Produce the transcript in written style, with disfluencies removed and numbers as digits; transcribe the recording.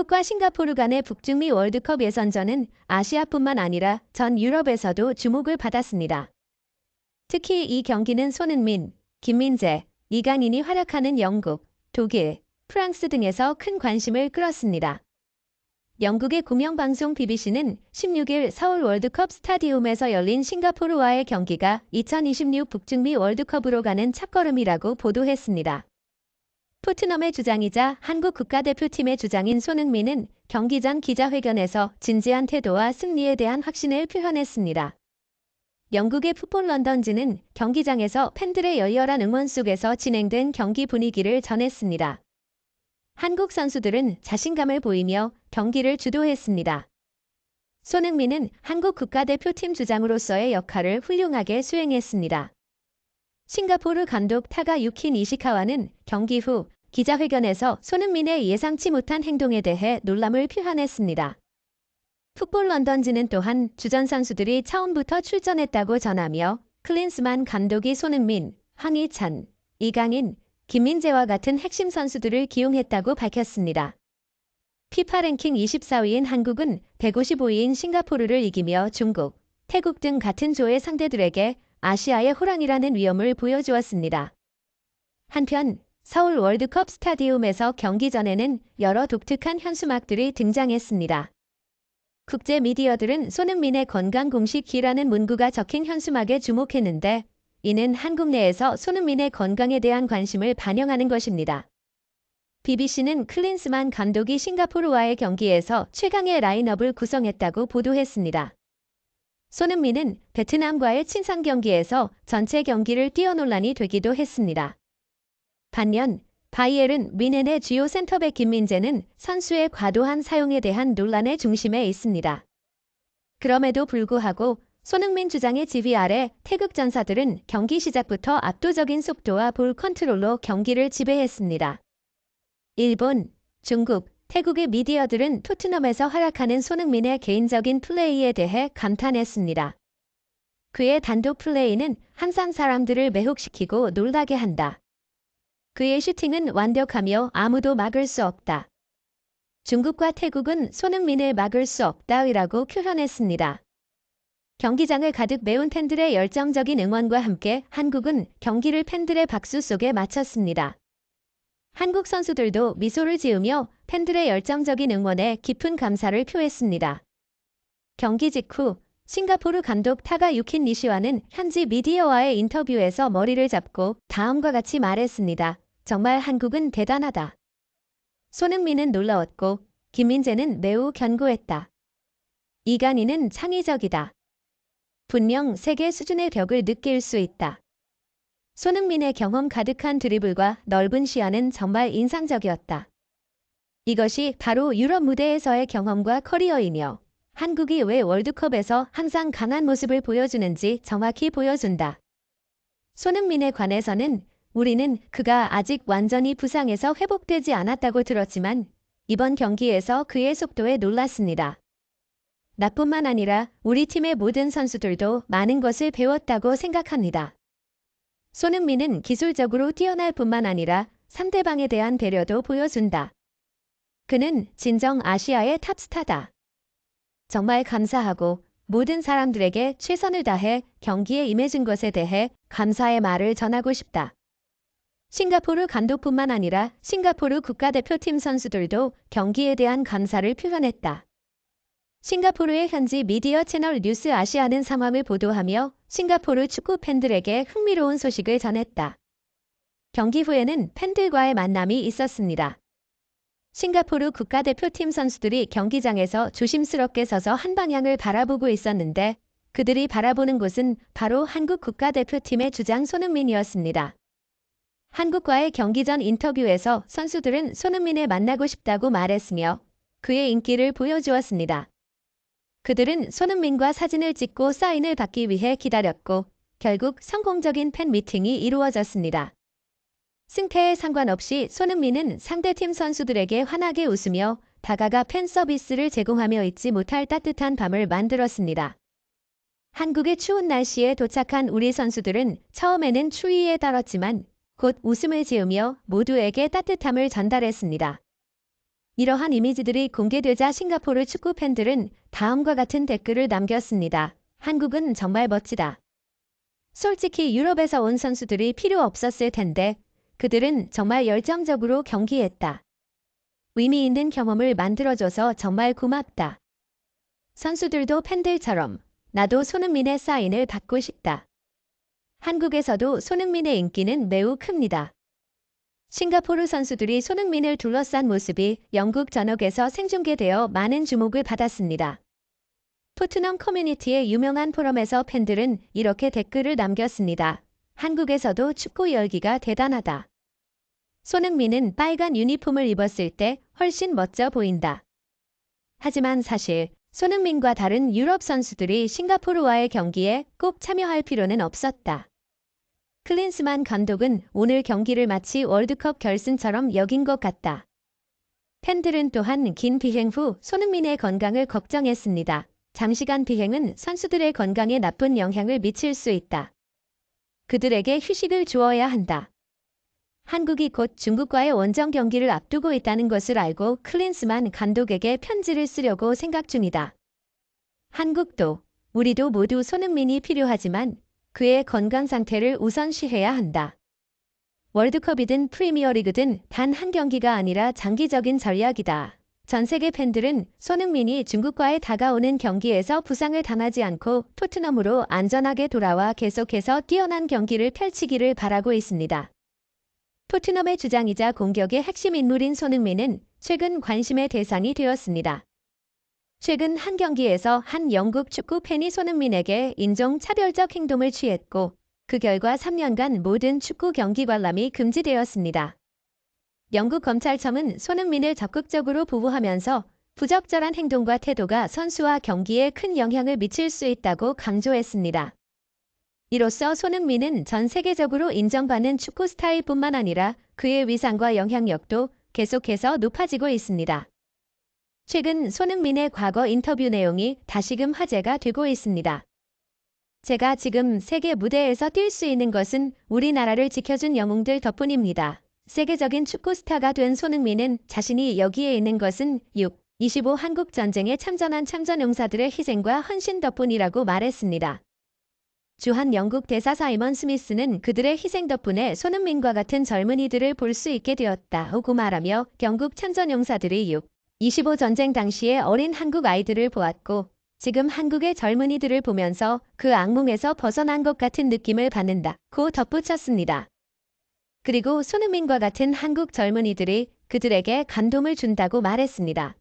한국과 싱가포르 간의 북중미 월드컵 예선전은 아시아뿐만 아니라 전 유럽에서도 주목을 받았습니다. 특히 이 경기는 손흥민, 김민재, 이강인이 활약하는 영국, 독일, 프랑스 등에서 큰 관심을 끌었습니다. 영국의 공영방송 BBC는 16일 서울 월드컵 스타디움에서 열린 싱가포르와의 경기가 2026 북중미 월드컵으로 가는 첫걸음이라고 보도했습니다. 토트넘의 주장이자 한국 국가대표팀의 주장인 손흥민은 경기 전 기자회견에서 진지한 태도와 승리에 대한 확신을 표현했습니다. 영국의 풋볼 런던지는 경기장에서 팬들의 열렬한 응원 속에서 진행된 경기 분위기를 전했습니다. 한국 선수들은 자신감을 보이며 경기를 주도했습니다. 손흥민은 한국 국가대표팀 주장으로서의 역할을 훌륭하게 수행했습니다. 싱가포르 감독 타가유키 니시카와는 경기 후 기자회견에서 손흥민의 예상치 못한 행동에 대해 놀람을 표현했습니다. 풋볼 런던지는 또한 주전 선수들이 처음부터 출전했다고 전하며 클린스만 감독이 손흥민, 황희찬, 이강인, 김민재와 같은 핵심 선수들을 기용했다고 밝혔습니다. 피파 랭킹 24위인 한국은 155위인 싱가포르를 이기며 중국, 태국 등 같은 조의 상대들에게 아시아의 호랑이라는 위엄을 보여주었습니다. 한편 서울 월드컵 스타디움에서 경기 전에는 여러 독특한 현수막들이 등장했습니다. 국제 미디어들은 손흥민의 건강 공식기라는 문구가 적힌 현수막에 주목했는데 이는 한국 내에서 손흥민의 건강에 대한 관심을 반영하는 것입니다. BBC는 클린스만 감독이 싱가포르와의 경기에서 최강의 라인업을 구성했다고 보도했습니다. 손흥민은 베트남과의 친선 경기에서 전체 경기를 뛰어논란이 되기도 했습니다. 반면 바이에른 뮌헨의 주요 센터백 김민재는 선수의 과도한 사용에 대한 논란의 중심에 있습니다. 그럼에도 불구하고 손흥민 주장의 지휘 아래 태극 전사들은 경기 시작부터 압도적인 속도와 볼 컨트롤로 경기를 지배했습니다. 일본, 중국, 태국의 미디어들은 토트넘에서 활약하는 손흥민의 개인적인 플레이에 대해 감탄했습니다. 그의 단독 플레이는 항상 사람들을 매혹시키고 놀라게 한다. 그의 슈팅은 완벽하며 아무도 막을 수 없다. 중국과 태국은 손흥민을 막을 수 없다라고 표현했습니다. 경기장을 가득 메운 팬들의 열정적인 응원과 함께 한국은 경기를 팬들의 박수 속에 마쳤습니다. 한국 선수들도 미소를 지으며 팬들의 열정적인 응원에 깊은 감사를 표했습니다. 경기 직후 싱가포르 감독 타가유키 니시와는 현지 미디어와의 인터뷰에서 머리를 잡고 다음과 같이 말했습니다. 정말 한국은 대단하다. 손흥민은 놀라웠고 김민재는 매우 견고했다. 이강인은 창의적이다. 분명 세계 수준의 벽을 느낄 수 있다. 손흥민의 경험 가득한 드리블과 넓은 시야는 정말 인상적이었다. 이것이 바로 유럽 무대에서의 경험과 커리어이며 한국이 왜 월드컵에서 항상 강한 모습을 보여주는지 정확히 보여준다. 손흥민에 관해서는 우리는 그가 아직 완전히 부상에서 회복되지 않았다고 들었지만 이번 경기에서 그의 속도에 놀랐습니다. 나뿐만 아니라 우리 팀의 모든 선수들도 많은 것을 배웠다고 생각합니다. 손흥민은 기술적으로 뛰어날 뿐만 아니라 상대방에 대한 배려도 보여준다. 그는 진정 아시아의 탑스타다. 정말 감사하고 모든 사람들에게 최선을 다해 경기에 임해준 것에 대해 감사의 말을 전하고 싶다. 싱가포르 감독뿐만 아니라 싱가포르 국가대표팀 선수들도 경기에 대한 감사를 표현했다. 싱가포르의 현지 미디어 채널 뉴스 아시아는 상황을 보도하며 싱가포르 축구 팬들에게 흥미로운 소식을 전했다. 경기 후에는 팬들과의 만남이 있었습니다. 싱가포르 국가대표팀 선수들이 경기장에서 조심스럽게 서서 한 방향을 바라보고 있었는데 그들이 바라보는 곳은 바로 한국 국가대표팀의 주장 손흥민이었습니다. 한국과의 경기 전 인터뷰에서 선수들은 손흥민을 만나고 싶다고 말했으며 그의 인기를 보여주었습니다. 그들은 손흥민과 사진을 찍고 사인을 받기 위해 기다렸고 결국 성공적인 팬 미팅이 이루어졌습니다. 승패에 상관없이 손흥민은 상대팀 선수들에게 환하게 웃으며 다가가 팬 서비스를 제공하며 잊지 못할 따뜻한 밤을 만들었습니다. 한국의 추운 날씨에 도착한 우리 선수들은 처음에는 추위에 떨었지만 곧 웃음을 지으며 모두에게 따뜻함을 전달했습니다. 이러한 이미지들이 공개되자 싱가포르 축구 팬들은 다음과 같은 댓글을 남겼습니다. 한국은 정말 멋지다. 솔직히 유럽에서 온 선수들이 필요 없었을 텐데 그들은 정말 열정적으로 경기했다. 의미 있는 경험을 만들어줘서 정말 고맙다. 선수들도 팬들처럼 나도 손흥민의 사인을 받고 싶다. 한국에서도 손흥민의 인기는 매우 큽니다. 싱가포르 선수들이 손흥민을 둘러싼 모습이 영국 전역에서 생중계되어 많은 주목을 받았습니다. 토트넘 커뮤니티의 유명한 포럼에서 팬들은 이렇게 댓글을 남겼습니다. 한국에서도 축구 열기가 대단하다. 손흥민은 빨간 유니폼을 입었을 때 훨씬 멋져 보인다. 하지만 사실 손흥민과 다른 유럽 선수들이 싱가포르와의 경기에 꼭 참여할 필요는 없었다. 클린스만 감독은 오늘 경기를 마치 월드컵 결승처럼 여긴 것 같다. 팬들은 또한 긴 비행 후 손흥민의 건강을 걱정했습니다. 장시간 비행은 선수들의 건강에 나쁜 영향을 미칠 수 있다. 그들에게 휴식을 주어야 한다. 한국이 곧 중국과의 원정 경기를 앞두고 있다는 것을 알고 클린스만 감독에게 편지를 쓰려고 생각 중이다. 한국도, 우리도 모두 손흥민이 필요하지만 그의 건강 상태를 우선시해야 한다. 월드컵이든 프리미어리그든 단 한 경기가 아니라 장기적인 전략이다. 전 세계 팬들은 손흥민이 중국과의 다가오는 경기에서 부상을 당하지 않고 토트넘으로 안전하게 돌아와 계속해서 뛰어난 경기를 펼치기를 바라고 있습니다. 토트넘의 주장이자 공격의 핵심 인물인 손흥민은 최근 관심의 대상이 되었습니다. 최근 한 경기에서 한 영국 축구 팬이 손흥민에게 인종차별적 행동을 취했고 그 결과 3년간 모든 축구 경기 관람이 금지되었습니다. 영국 검찰청은 손흥민을 적극적으로 보호하면서 부적절한 행동과 태도가 선수와 경기에 큰 영향을 미칠 수 있다고 강조했습니다. 이로써 손흥민은 전 세계적으로 인정받는 축구 스타일뿐만 아니라 그의 위상과 영향력도 계속해서 높아지고 있습니다. 최근 손흥민의 과거 인터뷰 내용이 다시금 화제가 되고 있습니다. 제가 지금 세계 무대에서 뛸 수 있는 것은 우리나라를 지켜준 영웅들 덕분입니다. 세계적인 축구 스타가 된 손흥민은 자신이 여기에 있는 것은 6.25 한국전쟁에 참전한 참전용사들의 희생과 헌신 덕분이라고 말했습니다. 주한 영국 대사 사이먼 스미스는 그들의 희생 덕분에 손흥민과 같은 젊은이들을 볼 수 있게 되었다고 말하며 영국 참전용사들이 6.25 전쟁 당시에 어린 한국 아이들을 보았고 지금 한국의 젊은이들을 보면서 그 악몽에서 벗어난 것 같은 느낌을 받는다고 덧붙였습니다. 그리고 손흥민과 같은 한국 젊은이들이 그들에게 감동을 준다고 말했습니다.